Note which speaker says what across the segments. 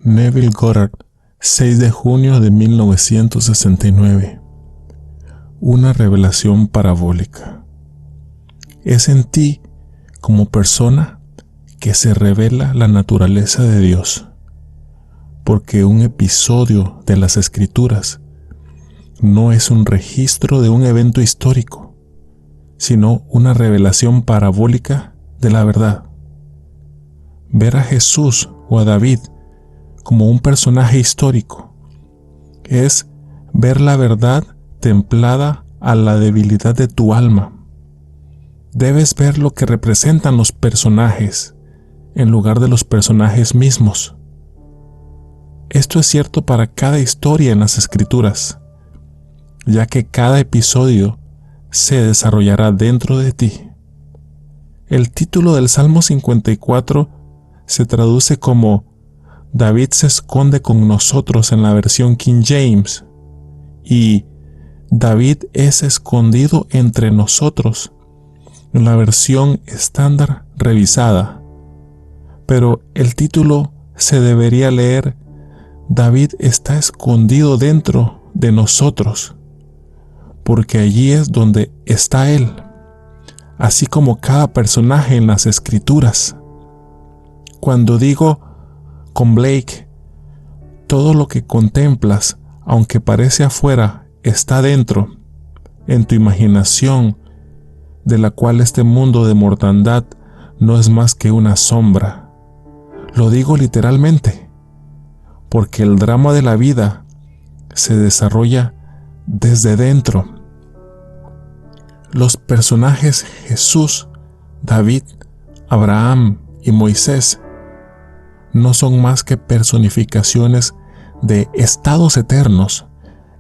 Speaker 1: Neville Goddard, 6 de junio de 1969. Una revelación parabólica. Es en ti, como persona, que se revela la naturaleza de Dios, porque un episodio de las Escrituras no es un registro de un evento histórico, sino una revelación parabólica de la verdad. Ver a Jesús o a David como un personaje histórico es ver la verdad templada a la debilidad de tu alma. Debes ver lo que representan los personajes en lugar de los personajes mismos. Esto es cierto para cada historia en las Escrituras, ya que cada episodio se desarrollará dentro de ti. El título del Salmo 54 se traduce como David se esconde con nosotros en la versión King James y David es escondido entre nosotros en la versión estándar revisada. Pero el título se debería leer David está escondido dentro de nosotros, porque allí es donde está Él, así como cada personaje en las Escrituras. Cuando digo con Blake, todo lo que contemplas, aunque parece afuera, está dentro, en tu imaginación, de la cual este mundo de mortandad no es más que una sombra. Lo digo literalmente, porque el drama de la vida se desarrolla desde dentro. Los personajes Jesús, David, Abraham y Moisés no son más que personificaciones de estados eternos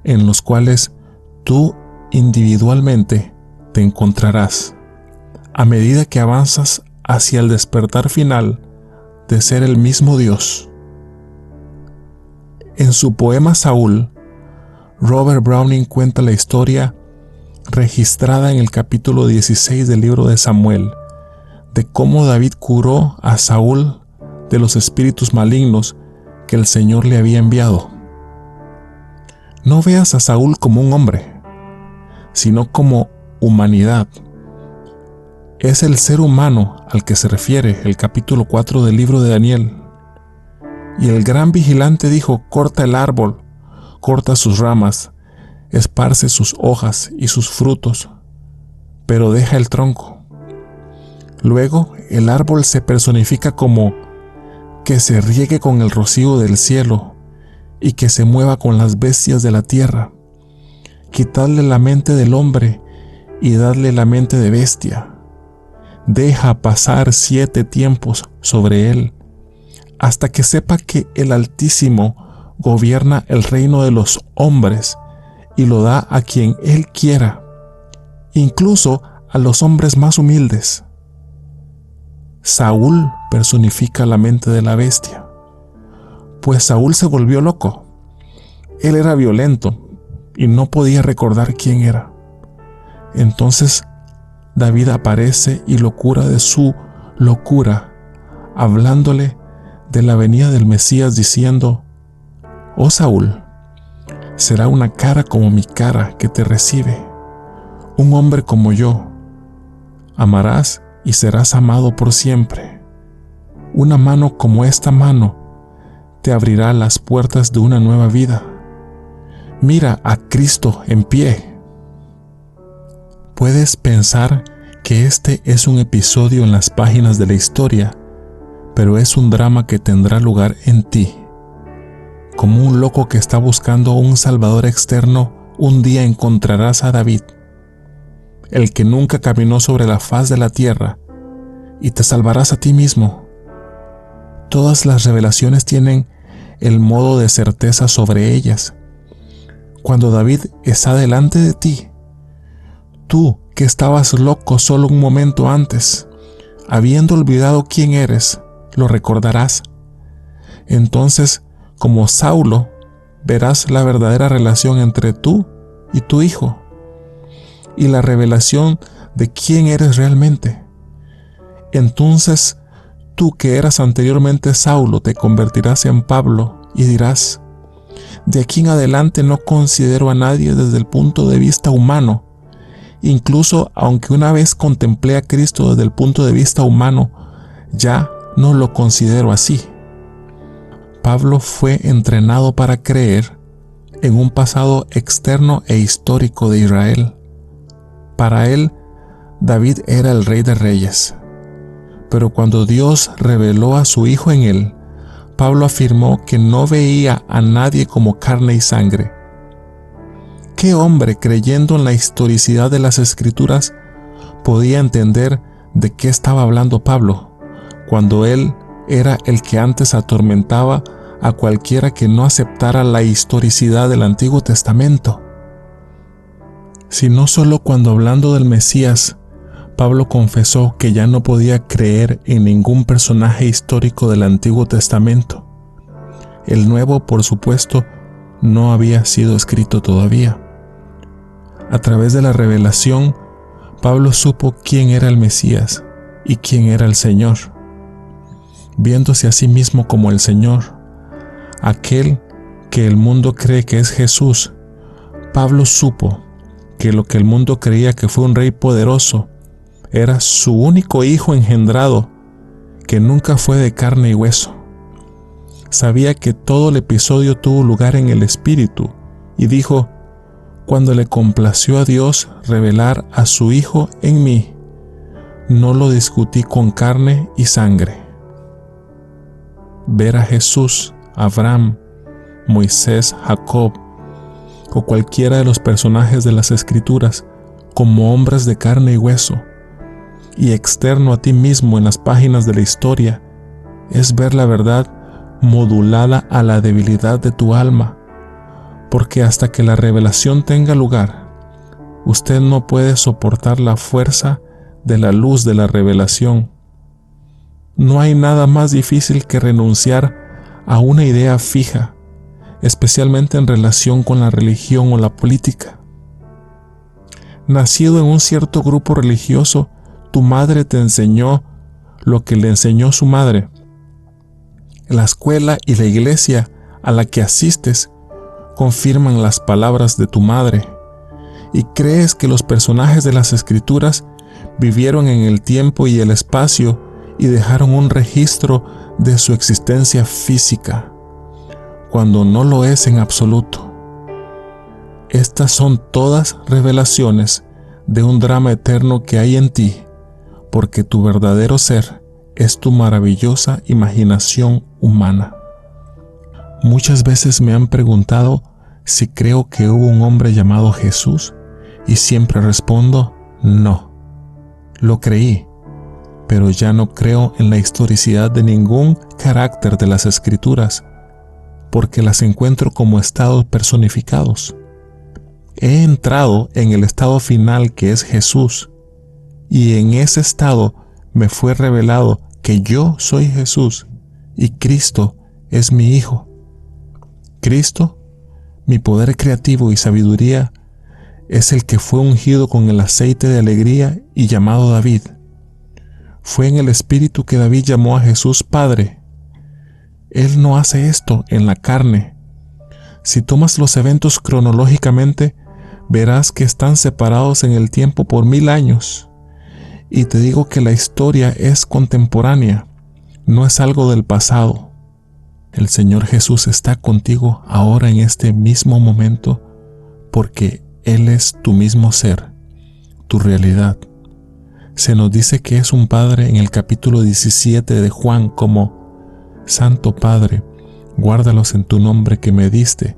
Speaker 1: en los cuales tú individualmente te encontrarás a medida que avanzas hacia el despertar final de ser el mismo Dios. En su poema Saúl, Robert Browning cuenta la historia registrada en el capítulo 16 del libro de Samuel, de cómo David curó a Saúl de los espíritus malignos que el Señor le había enviado. No veas a Saúl como un hombre, sino como humanidad. Es el ser humano al que se refiere el capítulo 4 del libro de Daniel. Y el gran vigilante dijo: corta el árbol, corta sus ramas, esparce sus hojas y sus frutos, pero deja el tronco. Luego el árbol se personifica como que se riegue con el rocío del cielo y que se mueva con las bestias de la tierra. Quitadle la mente del hombre y dadle la mente de bestia. Deja pasar 7 tiempos sobre él, hasta que sepa que el Altísimo gobierna el reino de los hombres y lo da a quien él quiera, incluso a los hombres más humildes. Saúl personifica la mente de la bestia, pues Saúl se volvió loco. Él era violento y no podía recordar quién era. Entonces David aparece y lo cura de su locura, hablándole de la venida del Mesías, diciendo: oh Saúl, será una cara como mi cara que te recibe, un hombre como yo. Amarás y serás amado por siempre. Una mano como esta mano te abrirá las puertas de una nueva vida. Mira a Cristo en pie. Puedes pensar que este es un episodio en las páginas de la historia, pero es un drama que tendrá lugar en ti. Como un loco que está buscando un salvador externo, un día encontrarás a David, el que nunca caminó sobre la faz de la tierra, y te salvarás a ti mismo. Todas las revelaciones tienen el modo de certeza sobre ellas. Cuando David está delante de ti, tú que estabas loco solo un momento antes, habiendo olvidado quién eres, lo recordarás. Entonces, como Saulo, verás la verdadera relación entre tú y tu hijo, y la revelación de quién eres realmente. Entonces tú que eras anteriormente Saulo te convertirás en Pablo y dirás: de aquí en adelante no considero a nadie desde el punto de vista humano. Incluso aunque una vez contemplé a Cristo desde el punto de vista humano, ya no lo considero así. Pablo fue entrenado para creer en un pasado externo e histórico de Israel. Para él, David era el rey de reyes. Pero cuando Dios reveló a su Hijo en él, Pablo afirmó que no veía a nadie como carne y sangre. ¿Qué hombre, creyendo en la historicidad de las Escrituras, podía entender de qué estaba hablando Pablo, cuando él era el que antes atormentaba a cualquiera que no aceptara la historicidad del Antiguo Testamento? Sino solo cuando, hablando del Mesías, Pablo confesó que ya no podía creer en ningún personaje histórico del Antiguo Testamento. El Nuevo, por supuesto, no había sido escrito todavía. A través de la revelación, Pablo supo quién era el Mesías y quién era el Señor. Viéndose a sí mismo como el Señor, aquel que el mundo cree que es Jesús, Pablo supo que lo que el mundo creía que fue un rey poderoso era su único hijo engendrado, que nunca fue de carne y hueso. Sabía que todo el episodio tuvo lugar en el Espíritu, y dijo: cuando le complació a Dios revelar a su Hijo en mí, no lo discutí con carne y sangre. Ver a Jesús, Abraham, Moisés, Jacob o cualquiera de los personajes de las Escrituras como hombres de carne y hueso, y externo a ti mismo en las páginas de la historia, es ver la verdad modulada a la debilidad de tu alma, porque hasta que la revelación tenga lugar, usted no puede soportar la fuerza de la luz de la revelación. No hay nada más difícil que renunciar a una idea fija, especialmente en relación con la religión o la política. Nacido en un cierto grupo religioso, tu madre te enseñó lo que le enseñó su madre. La escuela y la iglesia a la que asistes confirman las palabras de tu madre, y crees que los personajes de las Escrituras vivieron en el tiempo y el espacio y dejaron un registro de su existencia física, cuando no lo es en absoluto. Estas son todas revelaciones de un drama eterno que hay en ti, porque tu verdadero ser es tu maravillosa imaginación humana. Muchas veces me han preguntado si creo que hubo un hombre llamado Jesús, y siempre respondo: no. Lo creí, pero ya no creo en la historicidad de ningún carácter de las Escrituras, porque las encuentro como estados personificados. He entrado en el estado final, que es Jesús, y en ese estado me fue revelado que yo soy Jesús y Cristo es mi Hijo. Cristo, mi poder creativo y sabiduría, es el que fue ungido con el aceite de alegría y llamado David. Fue en el Espíritu que David llamó a Jesús Padre. Él no hace esto en la carne. Si tomas los eventos cronológicamente, verás que están separados en el tiempo por 1000 años. Y te digo que la historia es contemporánea, no es algo del pasado. El Señor Jesús está contigo ahora en este mismo momento, porque Él es tu mismo ser, tu realidad. Se nos dice que es un Padre en el capítulo 17 de Juan como: Santo Padre, guárdalos en tu nombre que me diste,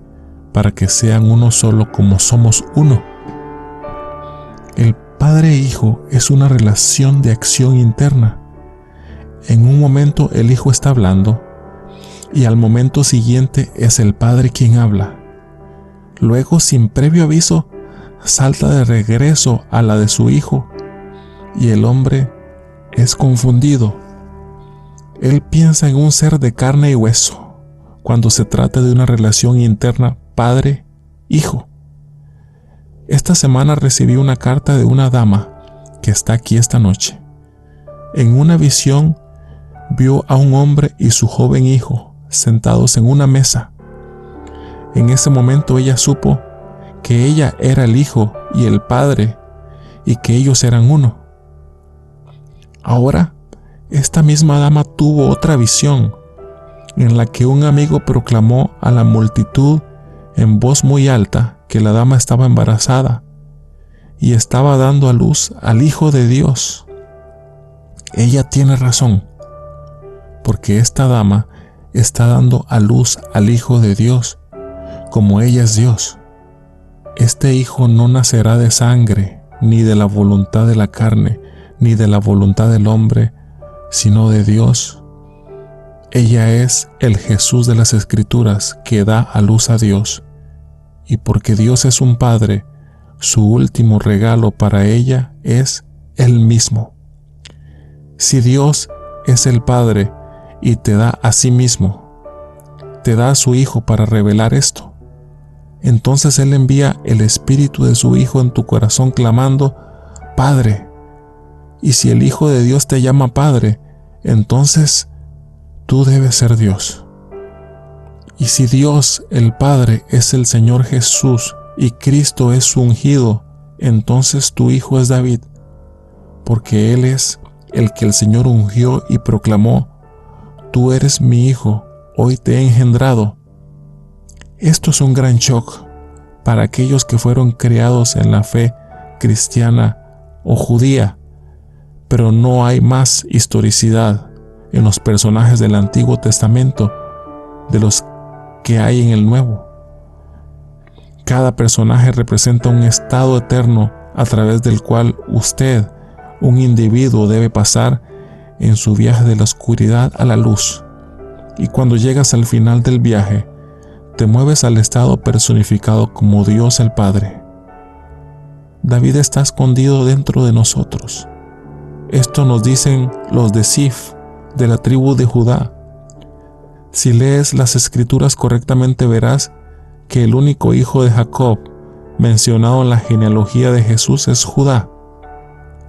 Speaker 1: para que sean uno solo como somos uno. El Padre e Hijo es una relación de acción interna. En un momento el Hijo está hablando, y al momento siguiente es el Padre quien habla. Luego, sin previo aviso, salta de regreso a la de su Hijo, y el hombre es confundido. Él piensa en un ser de carne y hueso, cuando se trata de una relación interna padre-hijo. Esta semana recibí una carta de una dama que está aquí esta noche. En una visión vio a un hombre y su joven hijo sentados en una mesa. En ese momento ella supo que ella era el hijo y el padre y que ellos eran uno. Ahora, esta misma dama tuvo otra visión en la que un amigo proclamó a la multitud en voz muy alta que la dama estaba embarazada y estaba dando a luz al Hijo de Dios. Ella tiene razón, porque esta dama está dando a luz al Hijo de Dios, como ella es Dios. Este hijo no nacerá de sangre, ni de la voluntad de la carne, ni de la voluntad del hombre, sino de Dios. Ella es el Jesús de las Escrituras que da a luz a Dios. Y porque Dios es un Padre, su último regalo para ella es Él mismo. Si Dios es el Padre y te da a sí mismo, te da a su Hijo para revelar esto, entonces Él envía el Espíritu de su Hijo en tu corazón clamando, Padre. Y si el Hijo de Dios te llama Padre, entonces tú debes ser Dios. Y si Dios, el Padre, es el Señor Jesús y Cristo es su ungido, entonces tu hijo es David, porque Él es el que el Señor ungió y proclamó, tú eres mi hijo, hoy te he engendrado. Esto es un gran shock para aquellos que fueron criados en la fe cristiana o judía, pero no hay más historicidad en los personajes del Antiguo Testamento de los que hay en el Nuevo. Cada personaje representa un estado eterno a través del cual usted, un individuo, debe pasar en su viaje de la oscuridad a la luz. Y cuando llegas al final del viaje, te mueves al estado personificado como Dios el Padre. David está escondido dentro de nosotros. Esto nos dicen los de Sif, de la tribu de Judá. Si lees las Escrituras correctamente verás que el único hijo de Jacob mencionado en la genealogía de Jesús es Judá.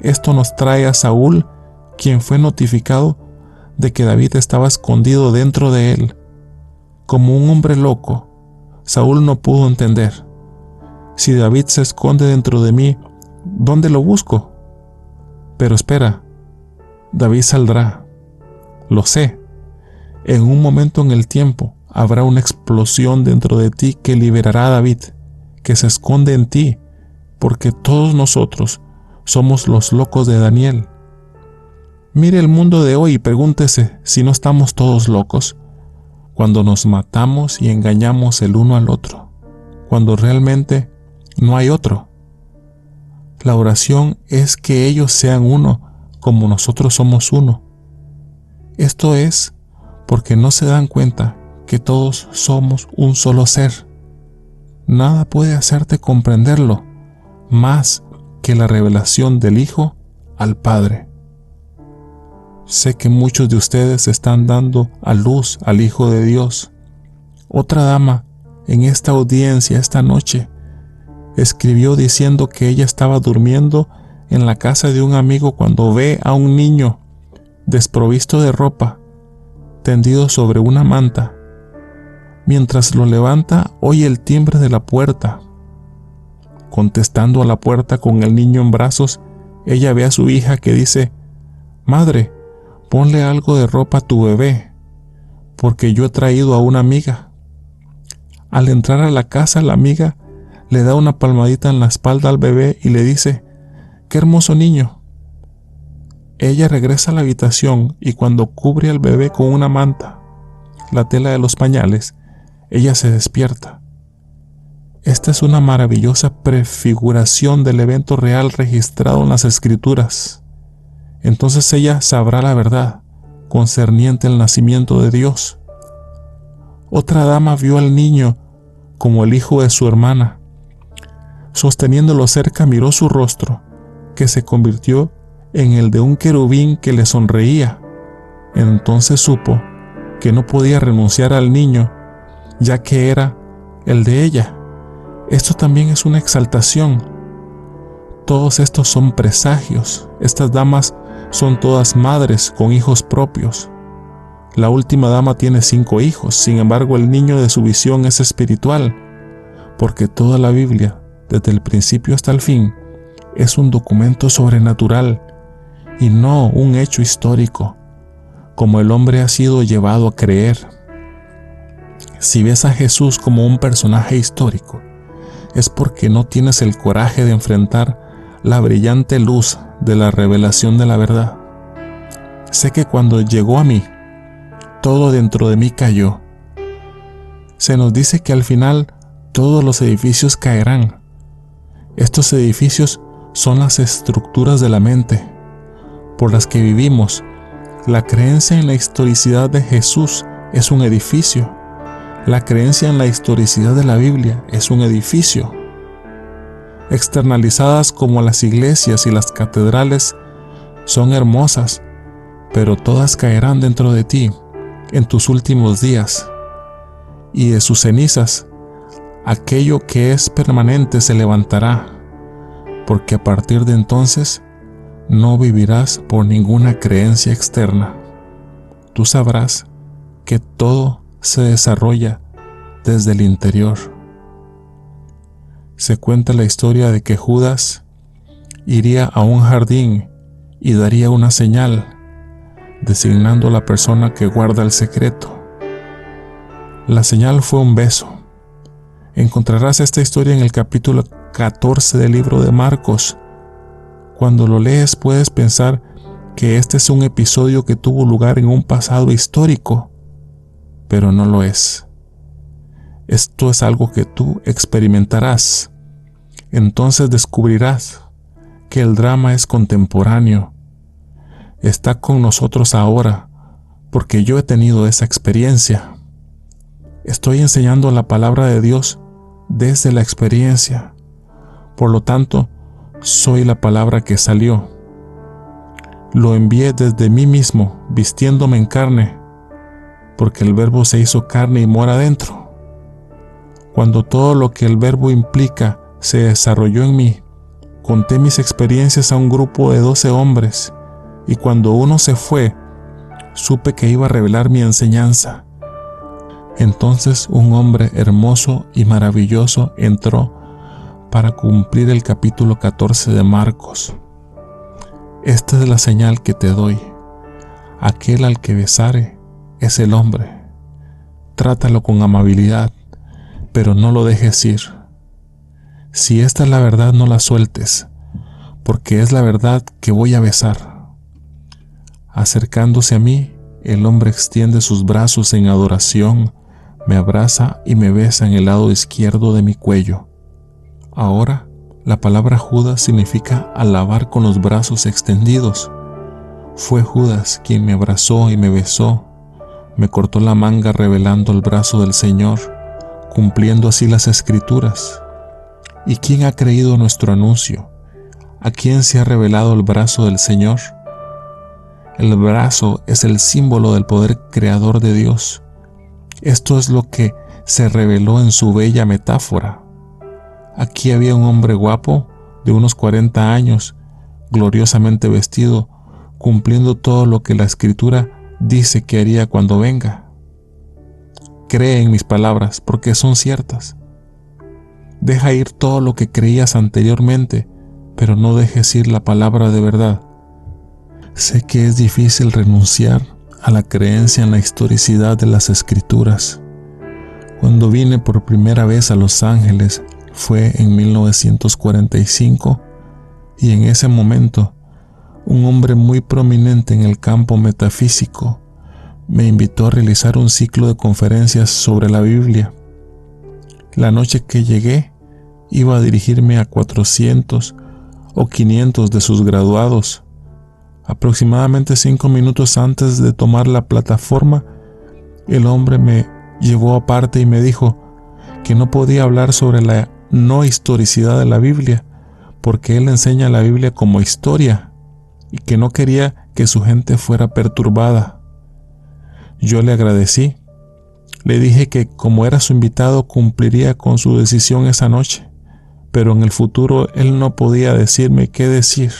Speaker 1: Esto nos trae a Saúl, quien fue notificado de que David estaba escondido dentro de él. Como un hombre loco, Saúl no pudo entender. Si David se esconde dentro de mí, ¿dónde lo busco? Pero espera, David saldrá. Lo sé. En un momento en el tiempo habrá una explosión dentro de ti que liberará a David, que se esconde en ti, porque todos nosotros somos los locos de Daniel. Mire el mundo de hoy y pregúntese si no estamos todos locos, cuando nos matamos y engañamos el uno al otro, cuando realmente no hay otro. La oración es que ellos sean uno como nosotros somos uno. Esto es porque no se dan cuenta que todos somos un solo ser. Nada puede hacerte comprenderlo más que la revelación del Hijo al Padre. Sé que muchos de ustedes están dando a luz al Hijo de Dios. Otra dama en esta audiencia esta noche escribió diciendo que ella estaba durmiendo en la casa de un amigo cuando ve a un niño desprovisto de ropa, tendido sobre una manta. Mientras lo levanta, oye el timbre de la puerta. Contestando a la puerta con el niño en brazos, ella ve a su hija que dice, «Madre, ponle algo de ropa a tu bebé, porque yo he traído a una amiga». Al entrar a la casa, la amiga le da una palmadita en la espalda al bebé y le dice, «¡Qué hermoso niño!». Ella regresa a la habitación y cuando cubre al bebé con una manta, la tela de los pañales, ella se despierta. Esta es una maravillosa prefiguración del evento real registrado en las Escrituras. Entonces ella sabrá la verdad concerniente al nacimiento de Dios. Otra dama vio al niño como el hijo de su hermana. Sosteniéndolo cerca miró su rostro, que se convirtió en el de un querubín que le sonreía. Entonces supo que no podía renunciar al niño, ya que era el de ella. Esto también es una exaltación. Todos estos son presagios. Estas damas son todas madres con hijos propios. La última dama tiene 5 hijos, sin embargo el niño de su visión es espiritual, porque toda la Biblia, desde el principio hasta el fin, es un documento sobrenatural y no un hecho histórico, como el hombre ha sido llevado a creer. Si ves a Jesús como un personaje histórico, es porque no tienes el coraje de enfrentar la brillante luz de la revelación de la verdad. Sé que cuando llegó a mí, todo dentro de mí cayó. Se nos dice que al final todos los edificios caerán. Estos edificios son las estructuras de la mente por las que vivimos. La creencia en la historicidad de Jesús es un edificio. La creencia en la historicidad de la Biblia es un edificio. Externalizadas como las iglesias y las catedrales son hermosas, pero todas caerán dentro de ti en tus últimos días, y de sus cenizas aquello que es permanente se levantará, porque a partir de entonces no vivirás por ninguna creencia externa. Tú sabrás que todo se desarrolla desde el interior. Se cuenta la historia de que Judas iría a un jardín y daría una señal, designando a la persona que guarda el secreto. La señal fue un beso. Encontrarás esta historia en el capítulo 14 del libro de Marcos. Cuando lo lees puedes pensar que este es un episodio que tuvo lugar en un pasado histórico, pero no lo es. Esto es algo que tú experimentarás. Entonces descubrirás que el drama es contemporáneo. Está con nosotros ahora, porque yo he tenido esa experiencia. Estoy enseñando la palabra de Dios desde la experiencia. Por lo tanto, soy la palabra que salió. Lo envié desde mí mismo, vistiéndome en carne, porque el Verbo se hizo carne y mora dentro. Cuando todo lo que el Verbo implica se desarrolló en mí, conté mis experiencias a un grupo de 12 hombres, y cuando uno se fue, supe que iba a revelar mi enseñanza. Entonces un hombre hermoso y maravilloso entró para cumplir el capítulo 14 de Marcos. Esta es la señal que te doy. Aquel al que besare es el hombre. Trátalo con amabilidad, pero no lo dejes ir. Si esta es la verdad, no la sueltes, porque es la verdad que voy a besar. Acercándose a mí, el hombre extiende sus brazos en adoración, me abraza y me besa en el lado izquierdo de mi cuello. Ahora, la palabra Judas significa alabar con los brazos extendidos. Fue Judas quien me abrazó y me besó, me cortó la manga revelando el brazo del Señor, cumpliendo así las Escrituras. ¿Y quién ha creído nuestro anuncio? ¿A quién se ha revelado el brazo del Señor? El brazo es el símbolo del poder creador de Dios. Esto es lo que se reveló en su bella metáfora. Aquí había un hombre guapo, de unos 40 años, gloriosamente vestido, cumpliendo todo lo que la Escritura dice que haría cuando venga. Cree en mis palabras, porque son ciertas. Deja ir todo lo que creías anteriormente, pero no dejes ir la palabra de verdad. Sé que es difícil renunciar a la creencia en la historicidad de las Escrituras. Cuando vine por primera vez a Los Ángeles fue en 1945, y en ese momento un hombre muy prominente en el campo metafísico me invitó a realizar un ciclo de conferencias sobre la Biblia. La noche que llegué, iba a dirigirme a 400 o 500 de sus graduados. Aproximadamente 5 minutos antes de tomar la plataforma, el hombre me llevó aparte y me dijo que no podía hablar sobre la no historicidad de la Biblia, porque él enseña la Biblia como historia y que no quería que su gente fuera perturbada. Yo le agradecí. Le dije que como era su invitado cumpliría con su decisión esa noche, pero en el futuro él no podía decirme qué decir.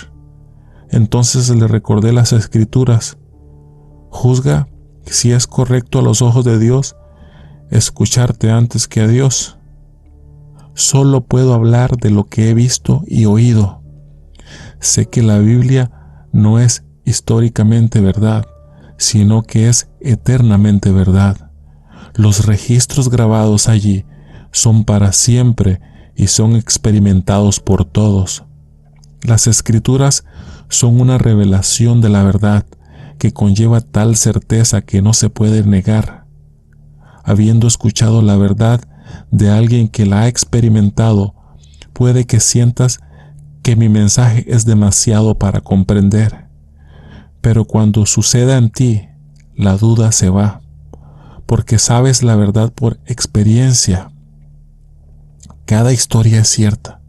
Speaker 1: Entonces le recordé las Escrituras. Juzga si es correcto a los ojos de Dios escucharte antes que a Dios. Solo puedo hablar de lo que he visto y oído. Sé que la Biblia no es históricamente verdad, sino que es eternamente verdad. Los registros grabados allí son para siempre y son experimentados por todos. Las Escrituras son una revelación de la verdad que conlleva tal certeza que no se puede negar. Habiendo escuchado la verdad de alguien que la ha experimentado, puede que sientas que mi mensaje es demasiado para comprender. Pero cuando suceda en ti, la duda se va, porque sabes la verdad por experiencia. Cada historia es cierta,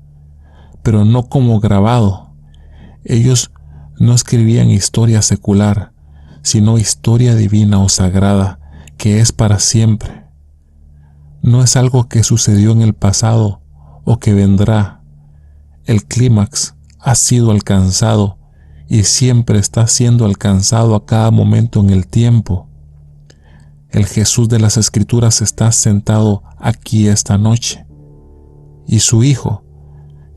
Speaker 1: pero no como grabado. Ellos no escribían historia secular, sino historia divina o sagrada, que es para siempre. No es algo que sucedió en el pasado o que vendrá. El clímax ha sido alcanzado y siempre está siendo alcanzado a cada momento en el tiempo. El Jesús de las Escrituras está sentado aquí esta noche, y su Hijo,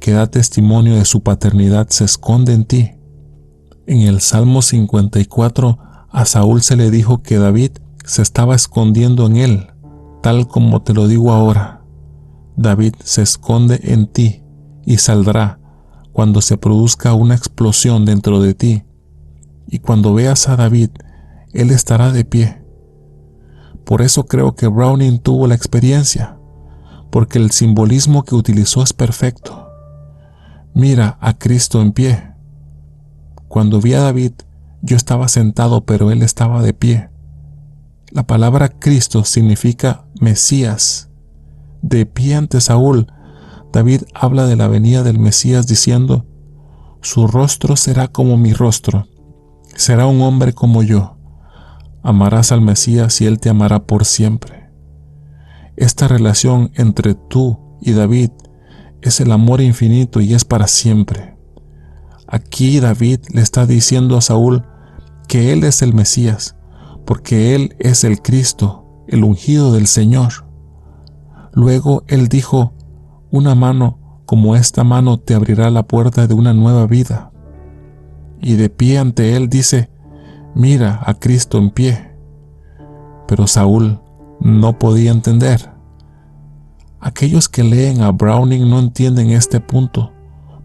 Speaker 1: que da testimonio de su paternidad, se esconde en ti. En el Salmo 54, a Saúl se le dijo que David se estaba escondiendo en él, tal como te lo digo ahora. David se esconde en ti y saldrá cuando se produzca una explosión dentro de ti. Y cuando veas a David, él estará de pie. Por eso creo que Browning tuvo la experiencia, porque el simbolismo que utilizó es perfecto. Mira a Cristo en pie. Cuando vi a David, yo estaba sentado, pero él estaba de pie. La palabra Cristo significa Mesías. De pie ante Saúl, David habla de la venida del Mesías diciendo: su rostro será como mi rostro, será un hombre como yo. Amarás al Mesías y él te amará por siempre. Esta relación entre tú y David es el amor infinito y es para siempre. Aquí David le está diciendo a Saúl que él es el Mesías, porque él es el Cristo, el ungido del Señor. Luego él dijo: una mano como esta mano te abrirá la puerta de una nueva vida. Y de pie ante él dice: mira a Cristo en pie. Pero Saúl no podía entender. Aquellos que leen a Browning no entienden este punto,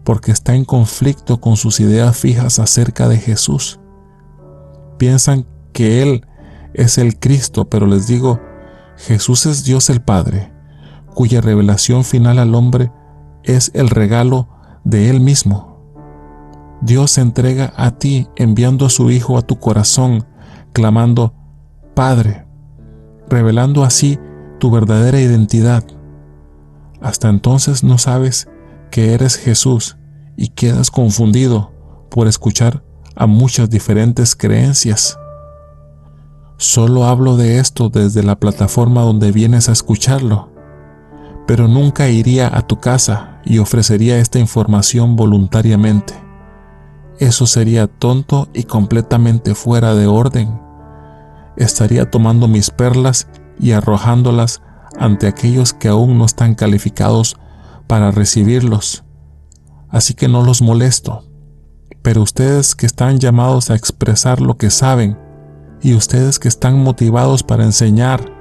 Speaker 1: porque está en conflicto con sus ideas fijas acerca de Jesús. Piensan que Él es el Cristo, pero les digo, Jesús es Dios el Padre, cuya revelación final al hombre es el regalo de Él mismo. Dios se entrega a ti enviando a su Hijo a tu corazón, clamando Padre, revelando así tu verdadera identidad. Hasta entonces no sabes que eres Jesús y quedas confundido por escuchar a muchas diferentes creencias. Solo hablo de esto desde la plataforma donde vienes a escucharlo, pero nunca iría a tu casa y ofrecería esta información voluntariamente. Eso sería tonto y completamente fuera de orden. Estaría tomando mis perlas y arrojándolas ante aquellos que aún no están calificados para recibirlos. Así que no los molesto. Pero ustedes que están llamados a expresar lo que saben y ustedes que están motivados para enseñar,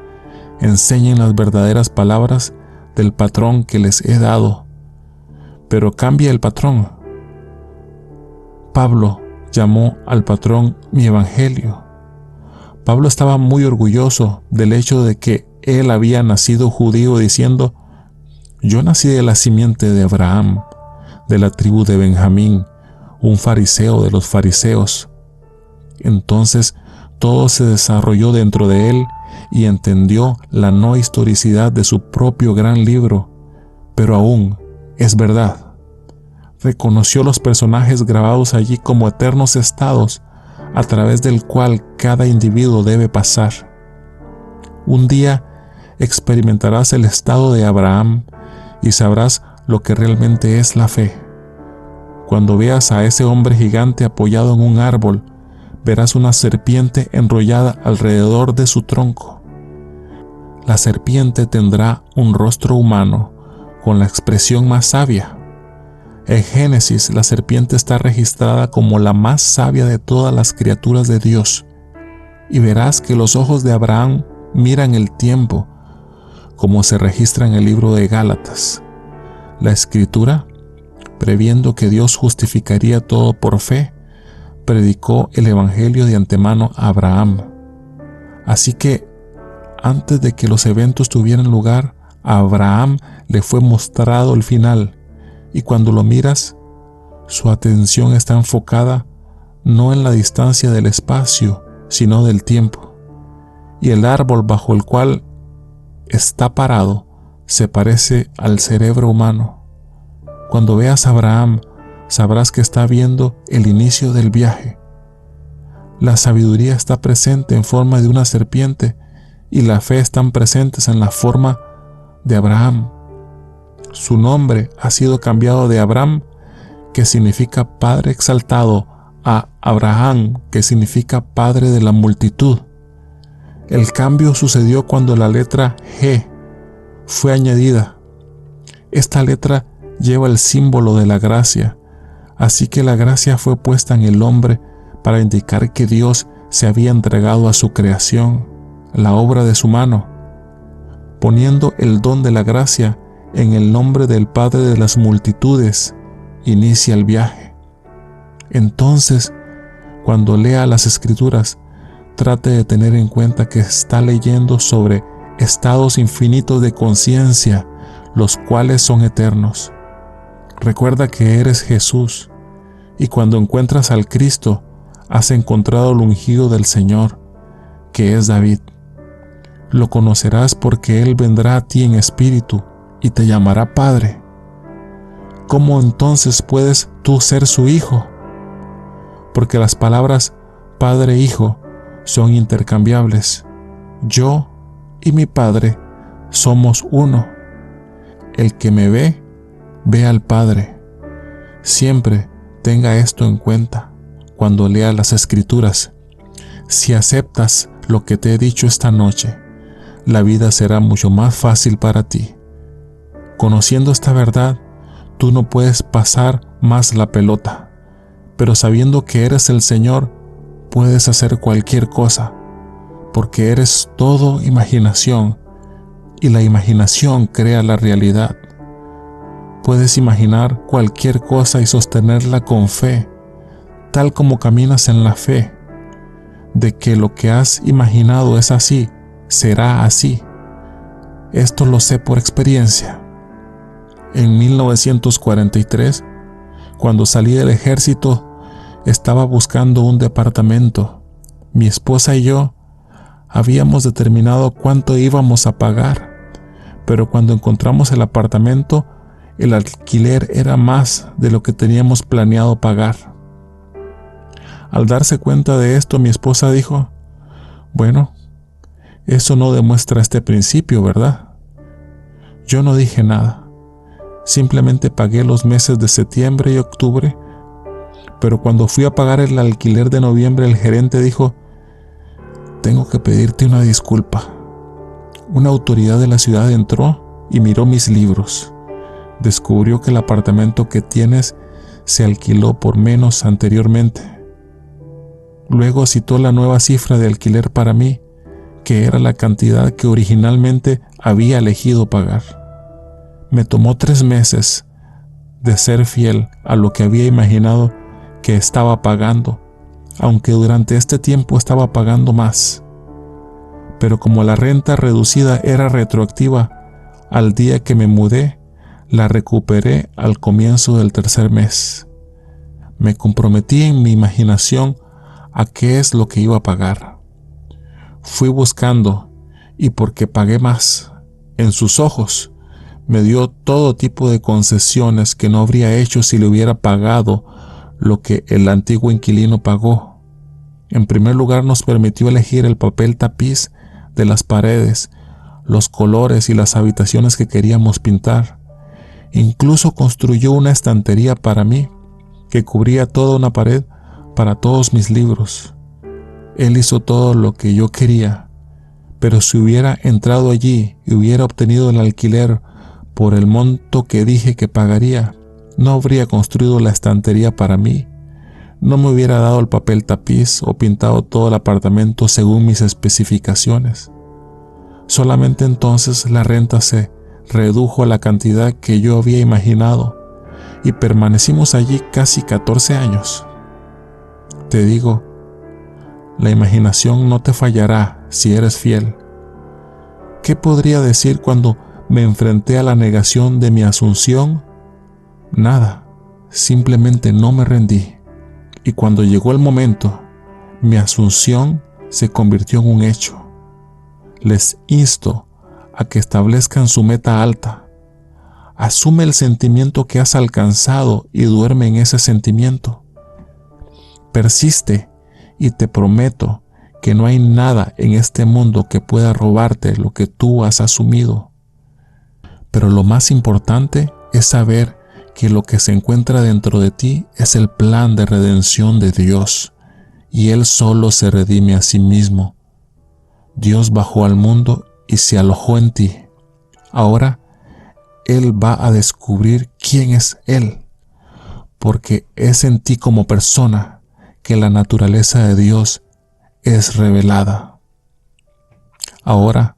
Speaker 1: enseñen las verdaderas palabras del patrón que les he dado. Pero cambia el patrón. Pablo llamó al patrón mi evangelio. Pablo estaba muy orgulloso del hecho de que él había nacido judío, diciendo: yo nací de la simiente de Abraham, de la tribu de Benjamín, un fariseo de los fariseos. Entonces todo se desarrolló dentro de él y entendió la no historicidad de su propio gran libro, pero aún es verdad. Reconoció los personajes grabados allí como eternos estados a través del cual cada individuo debe pasar. Un día experimentarás el estado de Abraham y sabrás lo que realmente es la fe. Cuando veas a ese hombre gigante apoyado en un árbol, verás una serpiente enrollada alrededor de su tronco. La serpiente tendrá un rostro humano con la expresión más sabia. En Génesis, la serpiente está registrada como la más sabia de todas las criaturas de Dios. Y verás que los ojos de Abraham miran el tiempo, como se registra en el libro de Gálatas. La Escritura, previendo que Dios justificaría todo por fe, predicó el Evangelio de antemano a Abraham. Así que, antes de que los eventos tuvieran lugar, a Abraham le fue mostrado el final, y cuando lo miras, su atención está enfocada no en la distancia del espacio, sino del tiempo. Y el árbol bajo el cual está parado se parece al cerebro humano. Cuando veas a Abraham, sabrás que está viendo el inicio del viaje. La sabiduría está presente en forma de una serpiente y la fe están presentes en la forma de Abraham. Su nombre ha sido cambiado de Abram, que significa Padre exaltado, a Abraham, que significa Padre de la multitud. El cambio sucedió cuando la letra G fue añadida. Esta letra lleva el símbolo de la gracia, así que la gracia fue puesta en el hombre para indicar que Dios se había entregado a su creación, la obra de su mano. Poniendo el don de la gracia en el nombre del Padre de las multitudes, inicia el viaje. Entonces, cuando lea las Escrituras, trate de tener en cuenta que está leyendo sobre estados infinitos de conciencia, los cuales son eternos. Recuerda que eres Jesús, y cuando encuentras al Cristo, has encontrado el ungido del Señor, que es David. Lo conocerás porque Él vendrá a ti en espíritu y te llamará Padre. ¿Cómo entonces puedes tú ser su hijo? Porque las palabras Padre e Hijo son intercambiables. Yo y mi Padre somos uno. El que me ve, ve al Padre. Siempre tenga esto en cuenta cuando lea las Escrituras. Si aceptas lo que te he dicho esta noche, la vida será mucho más fácil para ti. Conociendo esta verdad, tú no puedes pasar más la pelota, pero sabiendo que eres el Señor, puedes hacer cualquier cosa, porque eres todo imaginación, y la imaginación crea la realidad. Puedes imaginar cualquier cosa y sostenerla con fe, tal como caminas en la fe, de que lo que has imaginado es así, será así. Esto lo sé por experiencia. En 1943, cuando salí del ejército, estaba buscando un departamento. Mi esposa y yo habíamos determinado cuánto íbamos a pagar, pero cuando encontramos el apartamento, el alquiler era más de lo que teníamos planeado pagar. Al darse cuenta de esto, mi esposa dijo: bueno, eso no demuestra este principio, ¿verdad? Yo no dije nada. Simplemente pagué los meses de septiembre y octubre, pero cuando fui a pagar el alquiler de noviembre, el gerente dijo: tengo que pedirte una disculpa. Una autoridad de la ciudad entró y miró mis libros. Descubrió que el apartamento que tienes se alquiló por menos anteriormente. Luego citó la nueva cifra de alquiler para mí, que era la cantidad que originalmente había elegido pagar. Me tomó 3 meses de ser fiel a lo que había imaginado que estaba pagando, aunque durante este tiempo estaba pagando más. Pero como la renta reducida era retroactiva, al día que me mudé, la recuperé al comienzo del 3er mes. Me comprometí en mi imaginación a qué es lo que iba a pagar. Fui buscando, y porque pagué más, en sus ojos, me dio todo tipo de concesiones que no habría hecho si le hubiera pagado lo que el antiguo inquilino pagó. En primer lugar, nos permitió elegir el papel tapiz de las paredes, los colores y las habitaciones que queríamos pintar. Incluso construyó una estantería para mí, que cubría toda una pared para todos mis libros. Él hizo todo lo que yo quería, pero si hubiera entrado allí y hubiera obtenido el alquiler por el monto que dije que pagaría, no habría construido la estantería para mí, no me hubiera dado el papel tapiz o pintado todo el apartamento según mis especificaciones. Solamente entonces la renta se redujo a la cantidad que yo había imaginado y permanecimos allí casi 14 años. Te digo, la imaginación no te fallará si eres fiel. ¿Qué podría decir cuando me enfrenté a la negación de mi asunción? Nada, simplemente no me rendí. Y cuando llegó el momento, mi asunción se convirtió en un hecho. Les insto a que establezcan su meta alta. Asume el sentimiento que has alcanzado y duerme en ese sentimiento. Persiste y te prometo que no hay nada en este mundo que pueda robarte lo que tú has asumido. Pero lo más importante es saber que lo que se encuentra dentro de ti es el plan de redención de Dios, y Él solo se redime a sí mismo. Dios bajó al mundo y se alojó en ti. Ahora Él va a descubrir quién es Él, porque es en ti como persona que la naturaleza de Dios es revelada. Ahora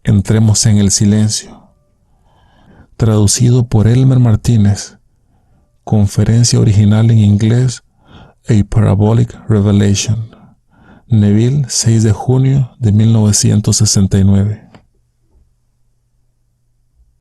Speaker 1: entremos en el silencio. Traducido por Elmer Martínez. Conferencia original en inglés, A Parabolic Revelation. Neville, 6 de junio de 1969.